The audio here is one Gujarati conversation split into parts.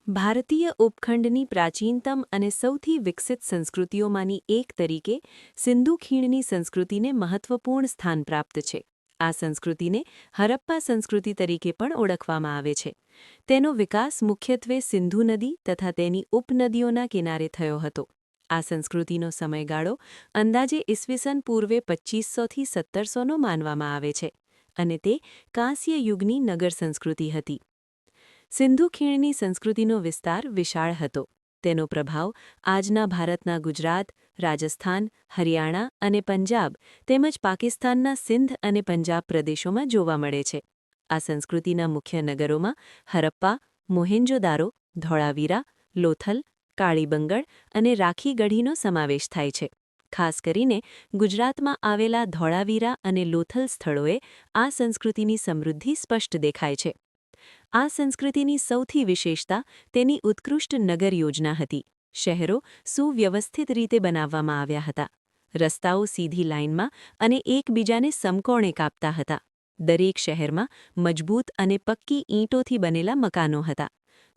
ભારતીય ઉપખંડની પ્રાચીનતમ અને સૌથી વિકસિત સંસ્કૃતિઓમાંની એક તરીકે સિંધુ ખીણની સંસ્કૃતિને મહત્વપૂર્ણ સ્થાન પ્રાપ્ત છે. આ સંસ્કૃતિને હરપ્પા સંસ્કૃતિ તરીકે પણ ઓળખવામાં આવે છે. તેનો વિકાસ મુખ્યત્વે સિંધુ નદી તથા તેની ઉપનદીઓના કિનારે થયો હતો. આ સંસ્કૃતિનો સમયગાળો અંદાજે ઈસવીસન પૂર્વે 2500થી 1700નો માનવામાં આવે છે અને તે કાંસ્ય યુગની નગર સંસ્કૃતિ હતી. સિંધુ ખીણની સંસ્કૃતિનો વિસ્તાર વિશાળ હતો. તેનો પ્રભાવ આજના ભારતના ગુજરાત, રાજસ્થાન, હરિયાણા અને પંજાબ તેમજ પાકિસ્તાનના સિંધ અને પંજાબ પ્રદેશોમાં જોવા મળે છે. આ સંસ્કૃતિના મુખ્ય નગરોમાં હરપ્પા, મોહેંજો-દારો, ધોળાવીરા, લોથલ, કાળીબંગળ અને રાખીગઢીનો સમાવેશ થાય છે. ખાસ કરીને ગુજરાતમાં આવેલા ધોળાવીરા અને લોથલ સ્થળોએ આ સંસ્કૃતિની સમૃદ્ધિ સ્પષ્ટ દેખાય છે. આ સંસ્કૃતિની સૌથી વિશેષતા તેની ઉત્કૃષ્ટ નગર યોજના હતી. શહેરો સુવ્યવસ્થિત રીતે બનાવવામાં આવ્યા હતા. રસ્તાઓ સીધી લાઇનમાં અને એકબીજાને સમકોણે કાપતા હતા. દરેક શહેરમાં મજબૂત અને પક્કી ઈંટોથી બનેલા મકાનો હતા.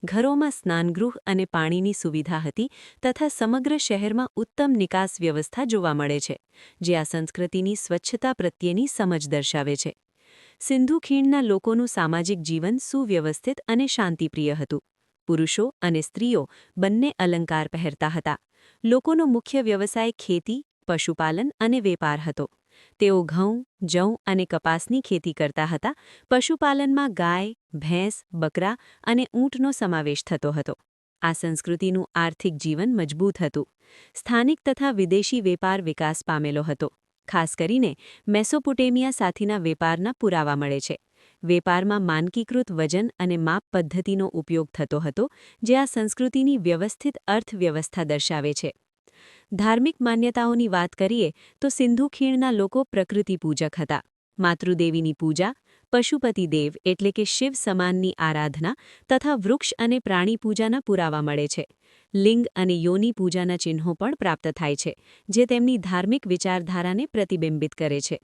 ઘરોમાં સ્નાનગૃહ અને પાણીની સુવિધા હતી તથા સમગ્ર શહેરમાં ઉત્તમ નિકાસ વ્યવસ્થા જોવા મળે છે, જે આ સંસ્કૃતિની સ્વચ્છતા પ્રત્યેની સમજ દર્શાવે છે. સિંધુ ખીણના લોકોનું સામાજિક જીવન સુવ્યવસ્થિત અને શાંતિપ્રિય હતું. પુરુષો અને સ્ત્રીઓ બંને અલંકાર પહેરતા હતા. લોકોનો મુખ્ય વ્યવસાય ખેતી, પશુપાલન અને વેપાર હતો. તેઓ ઘઉં, જવ અને કપાસની ખેતી કરતા હતા. પશુપાલનમાં ગાય, ભેંસ, બકરા અને ઊંટનો સમાવેશ થતો હતો. આ સંસ્કૃતિનું આર્થિક જીવન મજબૂત હતું. સ્થાનિક તથા વિદેશી વેપાર વિકાસ પામેલો હતો. ખાસ કરીને મેસોપોટેમિયા સાથેના વેપારના પુરાવા મળે છે. વેપારમાં માનકીકૃત વજન અને માપ પદ્ધતિનો ઉપયોગ થતો હતો, જે આ સંસ્કૃતિની વ્યવસ્થિત અર્થવ્યવસ્થા દર્શાવે છે. ધાર્મિક માન્યતાઓની વાત કરીએ તો સિંધુ ખીણના લોકો પ્રકૃતિપૂજક હતા. માતૃદેવીની પૂજા, પશુપતિ દેવ એટલે કે શિવ સમાનની આરાધના તથા વૃક્ષ અને પ્રાણી પૂજાના પુરાવા મળે છે. લિંગ અને યોની પૂજાના ચિહ્નો પણ પ્રાપ્ત થાય છે, જે તેમની ધાર્મિક વિચારધારાને પ્રતિબિંબિત કરે છે.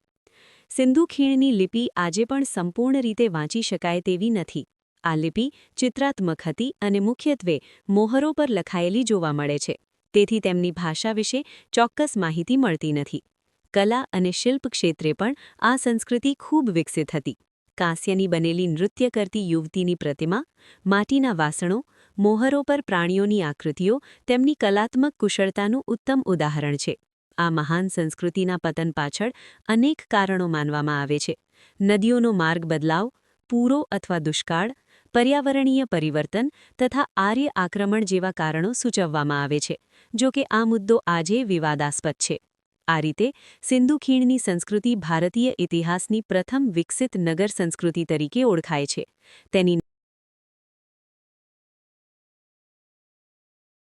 સિંધુ ખીણની લિપિ આજે પણ સંપૂર્ણ રીતે વાંચી શકાય તેવી નથી. આ લિપિ ચિત્રાત્મક હતી અને મુખ્યત્વે મોહરો પર લખાયેલી જોવા મળે છે. તેથી તેમની ભાષા વિશે ચોક્કસ માહિતી મળતી નથી. કલા અને શિલ્પ ક્ષેત્રે પણ આ સંસ્કૃતિ ખૂબ વિકસિત હતી. કાંસ્યની બનેલી નૃત્ય કરતી યુવતીની પ્રતિમા, માટીના વાસણો, મોહરો પર પ્રાણીઓની આકૃતિઓ તેમની કલાત્મક કુશળતાનું ઉત્તમ ઉદાહરણ છે. આ મહાન સંસ્કૃતિના પતન પાછળ અનેક કારણો માનવામાં આવે છે. નદીઓનો માર્ગ બદલાવ, પૂરો અથવા દુષ્કાળ, પર્યાવરણીય પરિવર્તન તથા આર્ય આક્રમણ જેવા કારણો સૂચવવામાં આવે છે. જો કે આ મુદ્દો આજે વિવાદાસ્પદ છે. આ રીતે સિંધુ ખીણની સંસ્કૃતિ ભારતીય ઇતિહાસની પ્રથમ વિકસિત નગર સંસ્કૃતિ તરીકે ઓળખાય છે. તેની